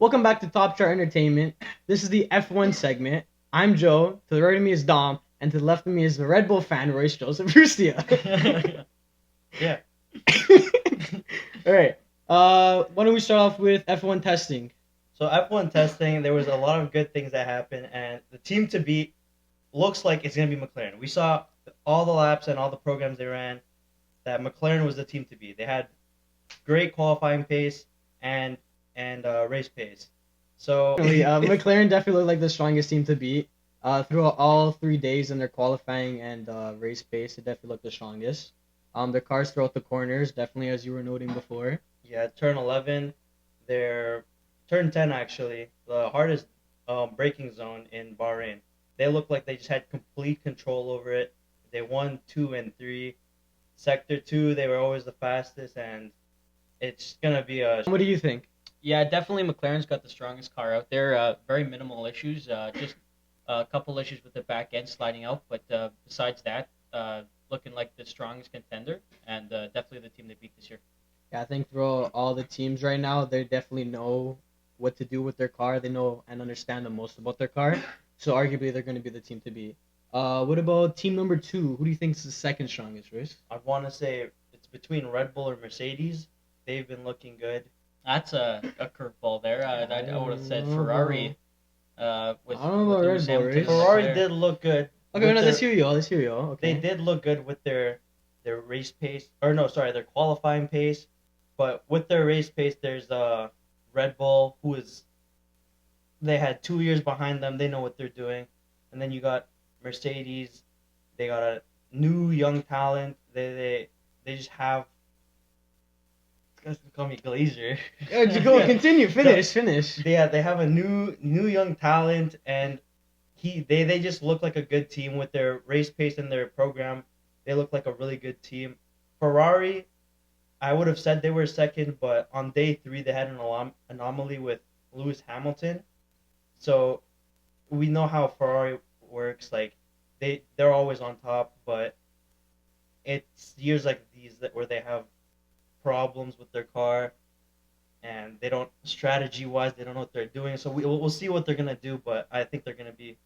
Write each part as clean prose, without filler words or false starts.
Welcome back to Top Chart Entertainment. This is the F1 segment. I'm Joe. To the right of me is Dom, and to the left of me is the Red Bull fan, Royce Joseph Rustia. Yeah. All right. Why don't we start off with F1 testing? So F1 testing, there was a lot of good things that happened, and the team to beat looks like it's gonna be McLaren. We saw all the laps and all the programs they ran that McLaren was the team to beat. They had great qualifying pace and race pace. So McLaren definitely looked like the strongest team to beat. Throughout all 3 days in their qualifying and race pace, it definitely looked the strongest. Their cars throughout the corners, definitely as you were noting before. yeah, turn 11, their turn 10 actually, the hardest braking zone in Bahrain. They looked like they just had complete control over it. They won 2 and 3. Sector 2, they were always the fastest, and it's gonna be a. What do you think? Yeah, definitely McLaren's got the strongest car out there. Very minimal issues, just a couple issues with the back end sliding out, but besides that, looking like the strongest contender and definitely the team they beat this year. Yeah, I think for all the teams right now, they definitely know what to do with their car. They know and understand the most about their car. So arguably, they're going to be the team to beat. What about team number two? Who do you think is the second strongest, Riz? I want to say it's between Red Bull or Mercedes. They've been looking good. That's a curveball there. I would have said Ferrari. With, I don't know about Lewis Red Bull, Hamilton Riz. Ferrari there. did look good. Okay, with no, their- let's hear you all. Let's hear you all. Okay. They did look good with their race pace, or no, sorry, their qualifying pace. But with their race pace, there's Red Bull, who is they had 2 years behind them. They know what they're doing, and then you got Mercedes. They got a new young talent. They just have. Guys can call me Glazer. Go, continue. Finish. Yeah, they have a new young talent, and they just look like a good team with their race pace and their program. They look like a really good team. Ferrari, I would have said they were second, but on day 3 they had an anomaly with Lewis Hamilton. So we know how Ferrari works. Like they're always on top, but it's years like these where they have problems with their car, and they don't strategy wise they don't know what they're doing. So we'll see what they're gonna do, but I think they're gonna be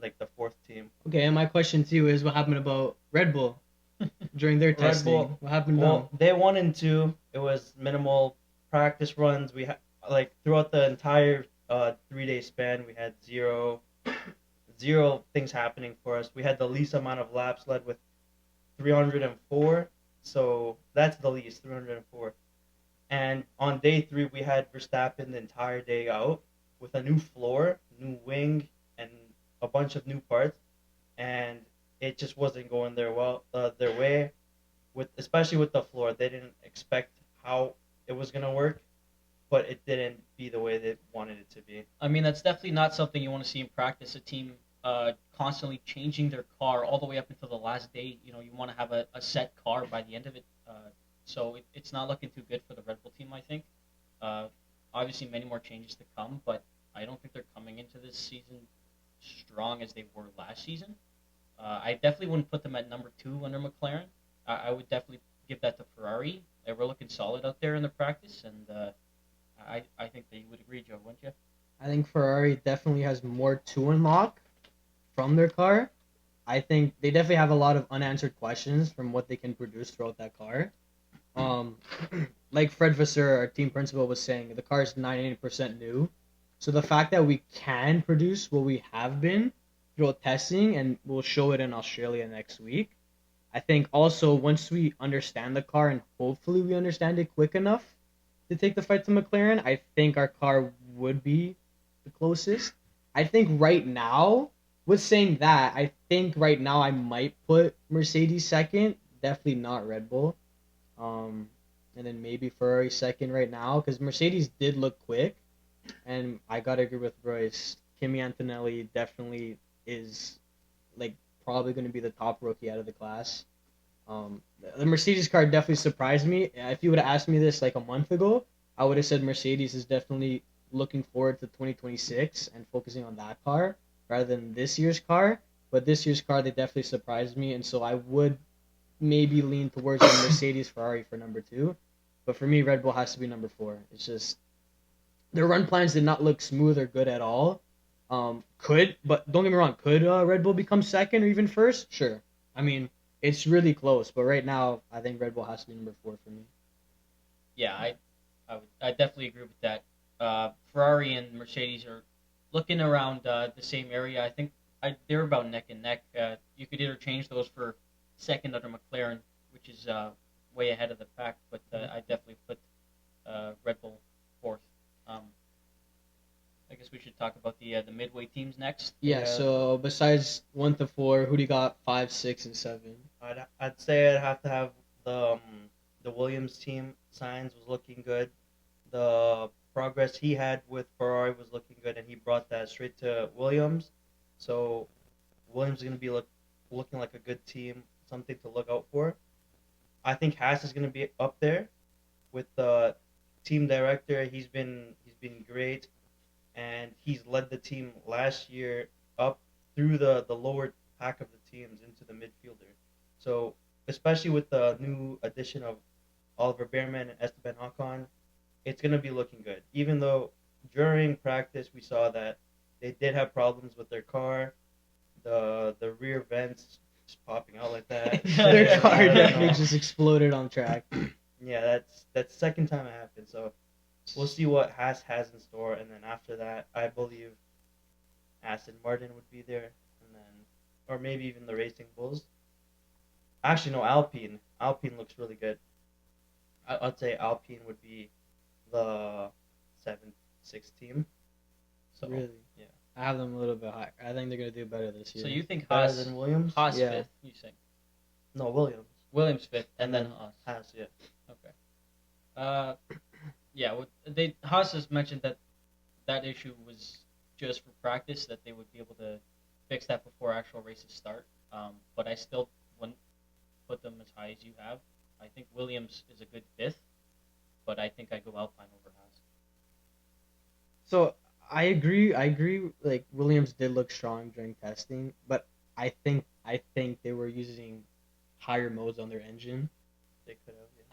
like the 4th team. Okay, and my question to you is, what happened about Red Bull during their Red testing? Bull, What happened to well, them? day 1 and 2, it was minimal practice runs. We had like throughout the entire 3 day span, we had zero things happening for us. We had the least amount of laps led with 304, so that's the least 304. And on day 3, we had Verstappen the entire day out with a new floor, new wing, and a bunch of new parts, and it just wasn't going their way. With especially with the floor, they didn't expect how it was gonna work, but it didn't be the way they wanted it to be. I mean, that's definitely not something you want to see in practice. A team constantly changing their car all the way up until the last day. You know, you want to have a set car by the end of it. So it's not looking too good for the Red Bull team, I think. Uh, Obviously, many more changes to come, but I don't think they're coming into this season strong as they were last season. I definitely wouldn't put them at number 2 under McLaren. I would definitely give that to Ferrari. They were looking solid out there in the practice, and I think that you would agree, Joe, wouldn't you? I think Ferrari definitely has more to unlock from their car. I think they definitely have a lot of unanswered questions from what they can produce throughout that car. Um, like Fred Vasseur, our team principal, was saying, the car is 98% new. So the fact that we can produce what we have been throughout testing, and we'll show it in Australia next week. I think also once we understand the car, and hopefully we understand it quick enough to take the fight to McLaren, I think our car would be the closest. I think right now, with saying that, I think right now I might put Mercedes second, definitely not Red Bull. Um, and then maybe Ferrari second right now, because Mercedes did look quick, and I gotta agree with Royce. Kimi Antonelli definitely is like probably going to be the top rookie out of the class. The Mercedes car definitely surprised me. If you would have asked me this like a month ago, I would have said Mercedes is definitely looking forward to 2026 and focusing on that car rather than this year's car. But this year's car, they definitely surprised me, and so I would maybe lean towards the Mercedes Ferrari for number 2. But for me, Red Bull has to be number 4. It's just their run plans did not look smooth or good at all. But don't get me wrong, could Red Bull become second or even first? Sure. I mean, it's really close, but right now, I think Red Bull has to be number 4 for me. Yeah, I definitely agree with that. Ferrari and Mercedes are looking around the same area. I think they're about neck and neck. You could interchange those for second under McLaren, which is way ahead of the pack. But I definitely put Red Bull fourth. Um, I guess we should talk about the midway teams next. Yeah. So besides 1 to 4, who do you got 5, 6, and 7? I'd say I'd have to have the Williams team. Signs was looking good. The progress he had with Ferrari was looking good, and he brought that straight to Williams. So Williams is going to be looking like a good team, something to look out for. I think Haas is going to be up there with the team director. He's been great, and he's led the team last year up through the lower pack of the teams into the midfielder. So especially with the new addition of Oliver Behrman and Esteban Ocon, it's going to be looking good. Even though during practice we saw that they did have problems with their car, the rear vents just popping out like that. Their car I don't definitely know. just exploded on track. Yeah, that's second time it happened. So we'll see what Haas has in store, and then after that, I believe Aston Martin would be there, and then or maybe even the Racing Bulls. Actually, no, Alpine. Alpine looks really good. I'd say Alpine would be the 7th, 6th team. So Really? yeah, I have them a little bit higher. I think they're gonna do better this year. So you think better Haas than Williams? Yeah. fifth? You say No, Williams. Williams fifth, and then then Haas. Haas, yeah. Okay. Uh, yeah. Haas has mentioned that issue was just for practice, that they would be able to fix that before actual races start. But I still wouldn't put them as high as you have. I think Williams is a good fifth, but I think I go Alpine over Haas. So I agree. I agree. Like Williams did look strong during testing, but I think they were using higher modes on their engine. They could have. Yeah.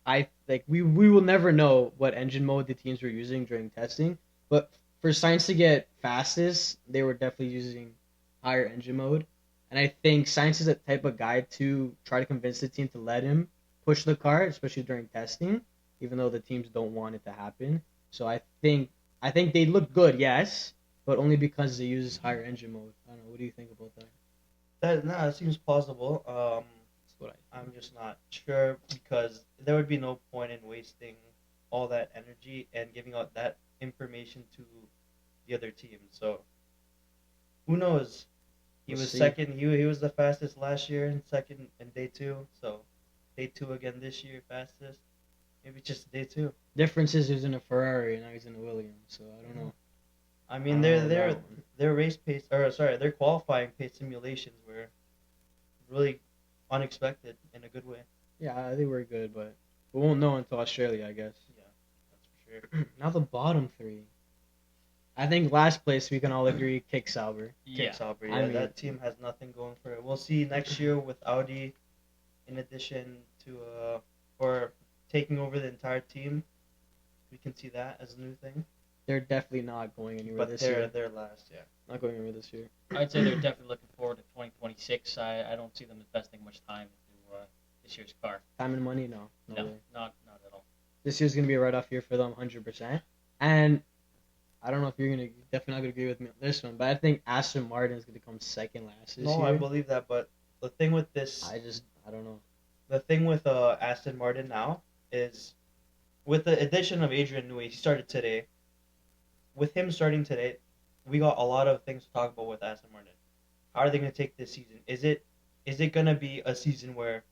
I think we will never know what engine mode the teams were using during testing, but for Science to get fastest, they were definitely using higher engine mode. And I think Science is the type of guy to try to convince the team to let him push the car, especially during testing, even though the teams don't want it to happen. So I think they look good, yes, but only because they use higher engine mode. I don't know. What do you think about that? That seems plausible. That's what I'm just not sure because there would be no point in wasting all that energy and giving out that information to the other team. So who knows? He We'll was see. second. He was the fastest last year and second in day two. So day two again this year, fastest. Maybe just day two. Difference is he was in a Ferrari and now he's in a Williams, so I don't know. I I mean, don't know their that one. their race pace, or sorry, their qualifying pace simulations were really unexpected in a good way. Yeah, they were good, but we won't know until Australia, I guess. Yeah, that's for sure. Now the bottom 3. I think last place we can all agree Kick Sauber. Yeah. Kick Sauber, I yeah, mean- that team has nothing going for it. We'll see next year with Audi, in addition to or taking over the entire team. We can see that as a new thing. They're definitely not going anywhere But this they're year. they're last, yeah. Not going anywhere this year. I'd say they're definitely looking forward to 2026. I don't see them investing much time into this year's car. Time and money, no. No, Way. not at all. This year's gonna be a write-off year for them, 100%. And I don't know if you're definitely not gonna agree with me on this one, but I think Aston Martin is gonna come second last this No, year. I believe that, but the thing with this, I don't know. the thing with Aston Martin now is, with the addition of Adrian Newey, he started today. With him starting today, we got a lot of things to talk about with Aston Martin. How are they going to take this season? Is it going to be a season where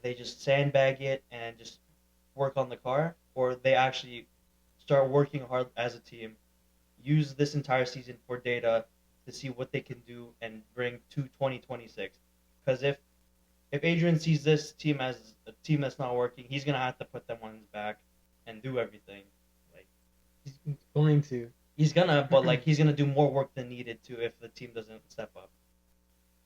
they just sandbag it and just work on the car, or they actually start working hard as a team, use this entire season for data to see what they can do and bring to 2026? Because if Adrian sees this team as a team that's not working, he's gonna have to put them on his back and do everything. Like He's going to. he's gonna, but like he's gonna do more work than needed to if the team doesn't step up.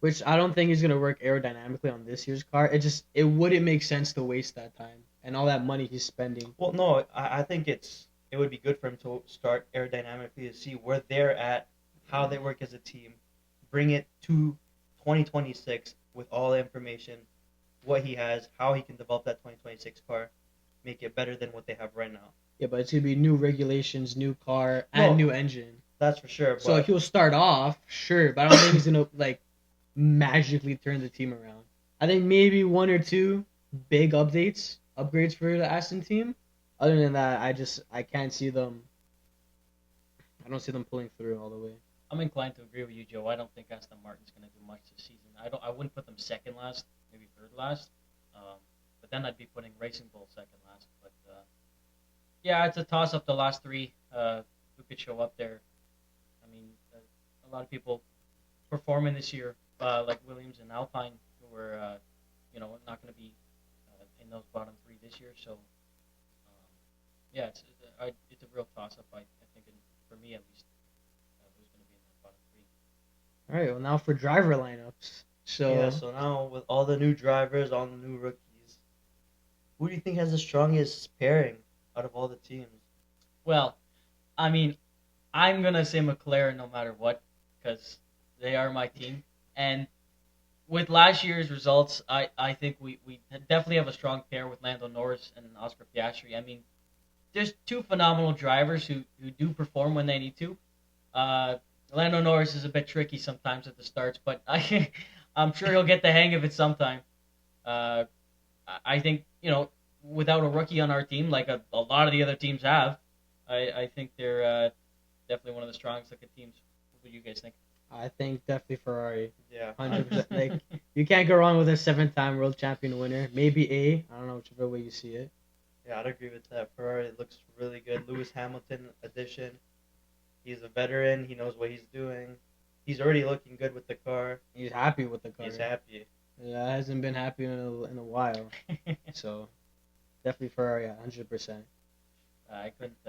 Which I don't think is gonna work aerodynamically on this year's car. It wouldn't make sense to waste that time and all that money he's spending. Well, no, I think it's it would be good for him to start aerodynamically to see where they're at, how they work as a team, bring it to 2026 with all the information, what he has, how he can develop that 2026 car, make it better than what they have right now. Yeah, but it's gonna be new regulations, new car, and No. new engine. That's for sure. So But he'll start off, sure, but I don't think he's gonna like magically turn the team around. I think maybe one or two big upgrades for the Aston team. Other than that, I can't see them. I don't see them pulling through all the way. I'm inclined to agree with you, Joe. I don't think Aston Martin's going to do much this season. I wouldn't put them second last, maybe third last. But then I'd be putting Racing Bull second last. But yeah, it's a toss up. The last three who could show up there. I mean, a lot of people performing this year, like Williams and Alpine, who were not going to be in those bottom three this year. So yeah, it's a real toss up. I think, for me at least. Who's going to be in the bottom three? All right, well now for driver lineups. so now with all the new drivers, all the new rookies, who do you think has the strongest pairing out of all the teams? Well, I mean, I'm going to say McLaren no matter what, because they are my team. And with last year's results, I think we definitely have a strong pair with Lando Norris and Oscar Piastri. I mean, there's two phenomenal drivers who do perform when they need to. Lando Norris is a bit tricky sometimes at the starts, but I'm sure he'll get the hang of it sometime. I think, without a rookie on our team, like a lot of the other teams have, I think they're definitely one of the strongest looking teams. What do you guys think? I think definitely Ferrari. Yeah. 100%. Like, you can't go wrong with a 7-time world champion winner. Maybe I don't know whichever way you see it. Yeah, I'd agree with that. Ferrari looks really good. Lewis Hamilton addition. He's a veteran. He knows what he's doing. He's already looking good with the car. He's happy with the car. He's happy. Yeah, hasn't been happy in a while. So definitely Ferrari, 100%. I couldn't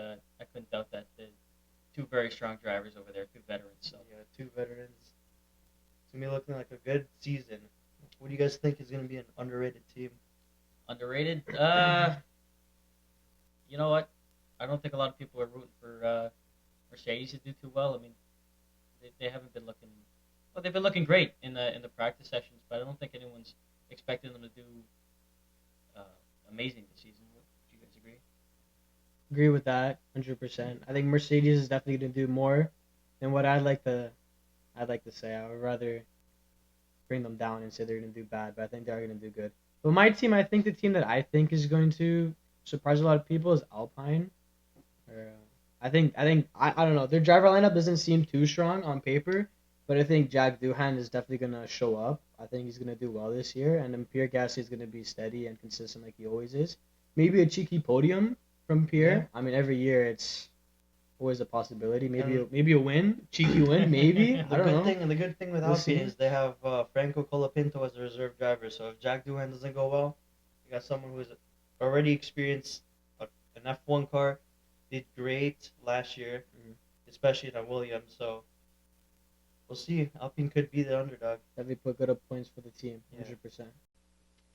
doubt that. The two very strong drivers over there, two veterans. So Yeah, two veterans. It's going to be looking like a good season. What do you guys think is going to be an underrated team? underrated. You know what? I don't think a lot of people are rooting for Mercedes to do too well. I mean, they haven't been looking. Well, they've been looking great in the practice sessions, but I don't think anyone's expecting them to do amazing this season. Do you guys agree? Agree with that, 100%. I think Mercedes is definitely going to do more than what I'd like to say. I would rather bring them down and say they're going to do bad, but I think they are going to do good. But my team, I think the team that I think is going to surprise a lot of people is Alpine. I don't know. Their driver lineup doesn't seem too strong on paper, but I think Jack Doohan is definitely going to show up. I think he's going to do well this year, and then Pierre Gasly is going to be steady and consistent like he always is. Maybe a cheeky podium from Pierre. I mean, every year it's always a possibility. Maybe a win, cheeky win, maybe. I don't know. The good thing with We'll Alpine see. is they have Franco Colapinto as a reserve driver. So if Jack Doohan doesn't go well, you got someone who's already experienced an F1 car, did great last year, especially in a Williams. So we'll see. Alpine could be the underdog. Definitely put good up points for the team, Yeah. 100%.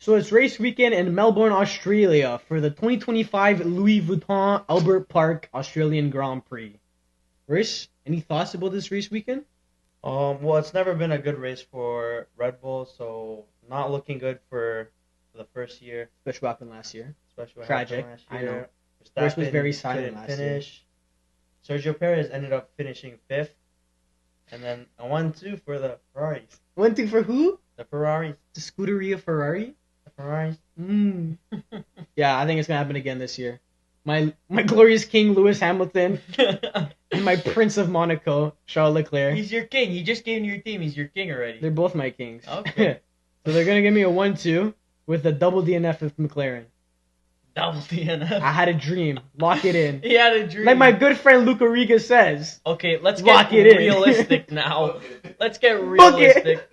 So it's race weekend in Melbourne, Australia for the 2025 Louis Vuitton Albert Park Australian Grand Prix. Rish, any thoughts about this race weekend? Well, it's never been a good race for Red Bull, so not looking good for the first year, Especially what happened last year. especially what Tragic, happened last I year. know. Race was Verstappen very silent couldn't last year. finish. Sergio Perez ended up finishing fifth, and then a 1-2 for the Ferraris. 1-2 for who? The Ferraris. The Scuderia Ferrari? The Ferraris. Yeah, I think it's going to happen again this year. My glorious king, Lewis Hamilton, and my Prince of Monaco, Charles Leclerc. He's your king. You just gave him your team. He's your king already. They're both my kings. Okay. So they're going to give me a 1-2 with a double DNF of McLaren. Double DNF. I had a dream. Lock it in. He had a dream. Like my good friend Luca Riga says. Okay, let's Lock get it in. realistic now. Let's get Book it. realistic.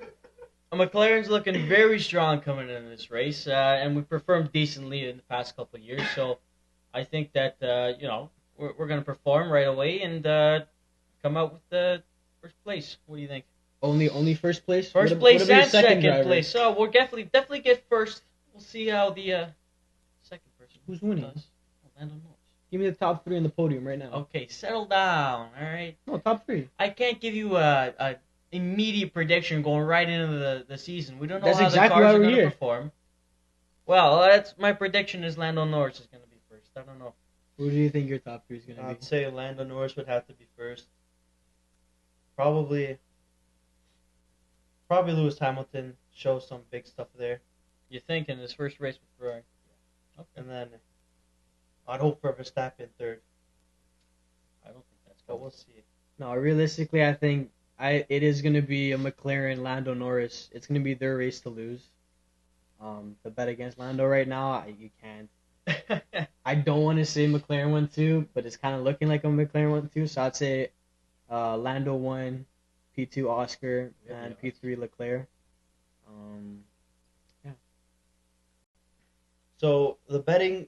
McLaren's looking very strong coming in this race, and we performed decently in the past couple of years. So I think that we're going to perform right away and come out with the first place. What do you think? Only first place? First What place about your and second driver? place. So we'll definitely get first. We'll see how the second person Who's winning? does. Well, Lando Norris. Give me the top 3 in the podium right now. Okay, settle down. All right. No, top 3. I can't give you a immediate prediction going right into the season. We don't know That's how exactly the why cars are we're going to here. perform. Well, that's my prediction is Lando Norris is going to be first. I don't know. Who do you think your top 3 is gonna I'd be? say Lando Norris would have to be first. Probably Lewis Hamilton shows some big stuff there, You think in his first race with Ferrari? Okay. and then I'd hope for Verstappen third, I don't think that's but good. we'll see. No, realistically, I think it is gonna be a McLaren Lando Norris. It's gonna be their race to lose. To bet against Lando right now, you can't. I don't want to say McLaren 1-2, but it's kind of looking like a McLaren 1-2. So I'd say Lando 1, P2 Oscar, and P3 Leclerc. So the betting.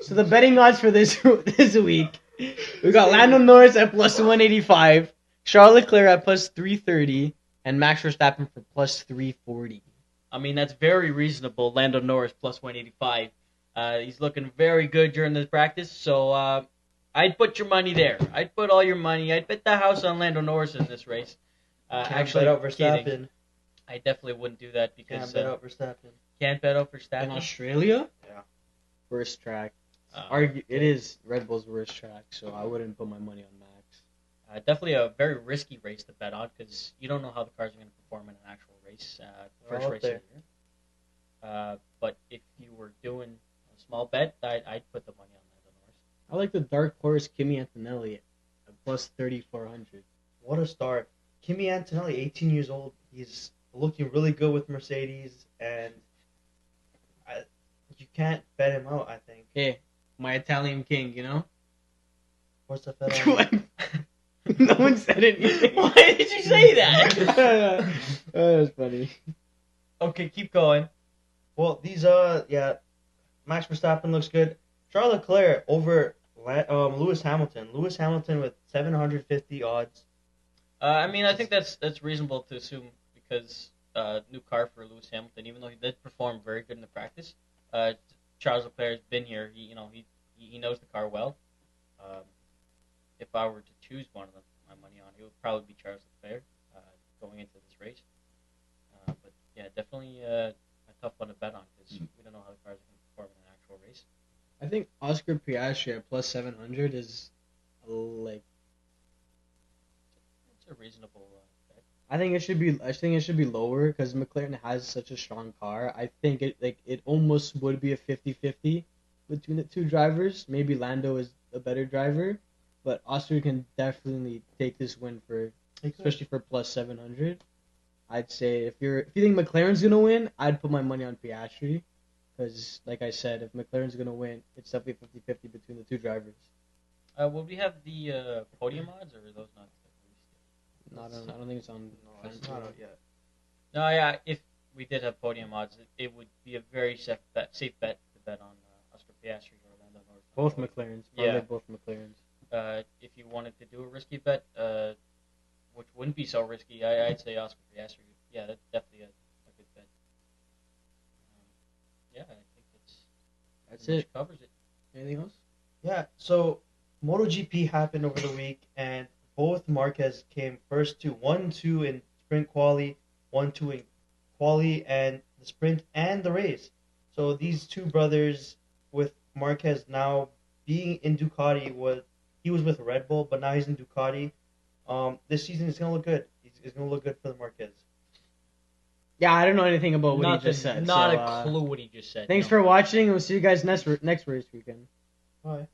So the betting odds for this week, we got Lando Norris at plus 185, Charles Leclerc at plus 330, and Max Verstappen for plus 340. I mean, that's very reasonable. Lando Norris plus 185. He's looking very good during the practice, so I'd put your money there. I'd put all your money. I'd bet the house on Lando Norris in this race. Actually, bet out kidding. Verstappen. I definitely wouldn't do that Can't because bet out Verstappen. can't bet out In Verstappen. Australia? Yeah. Worst track. Uh, It is Red Bull's worst track, so I wouldn't put my money on Max. Definitely a very risky race to bet on because you don't know how the cars are going to perform in an actual race. First Well, race of the year. But if you were doing a small bet, I'd put the money on Lando Norris. I like the dark horse Kimi Antonelli at plus 3,400. What a start. Kimi Antonelli, 18 years old. He's looking really good with Mercedes, and you can't bet him out, I think. Hey, my Italian king, you know? What's the bet on? No one said anything. Why did you say that? That was funny. Okay, keep going. Well, these, Max Verstappen looks good. Charles Leclerc over Lewis Hamilton. Lewis Hamilton with 750 odds. I mean, I think that's reasonable to assume because new car for Lewis Hamilton, even though he did perform very good in the practice. Charles Leclerc has been here. He knows the car well. If I were to choose one of them, my money on, it would probably be Charles Leclerc going into this race. But yeah, definitely a tough one to bet on because we don't know how the cars are going to perform in an actual race. I think Oscar Piastri at plus 700 is like. It's a reasonable bet. I think it should be lower because McLaren has such a strong car. I think it almost would be a 50-50 between the two drivers. Maybe Lando is a better driver, but Oscar can definitely take this win especially for plus 700. I'd say if you think McLaren's gonna win, I'd put my money on Piastri because, like I said, if McLaren's gonna win, it's definitely 50-50 between the two drivers. Will we have the podium odds, or are those not released yet? I don't think it's on. No, it's not out yet. No, yeah. If we did have podium odds, it would be a very safe bet to bet on Oscar Piastri or Lando Norris. Both McLarens. Probably Yeah. both McLarens. If you wanted to do a risky bet, which wouldn't be so risky, I'd say Oscar Piastri. Yeah, that's definitely a good bet. Yeah, I think That's pretty much it. covers it. Anything else? Yeah, so MotoGP happened over the week, and both Marquez came first to 1-2 in sprint quali, 1-2 in quali, and the sprint and the race. So these two brothers, with Marquez now being in Ducati, he was with Red Bull, but now he's in Ducati. This season is going to look good. It's going to look good for the Marquez. Yeah, I don't know anything about what he just said. Not so, a clue what he just said. Thanks no. for watching. We'll see you guys next race weekend. Bye.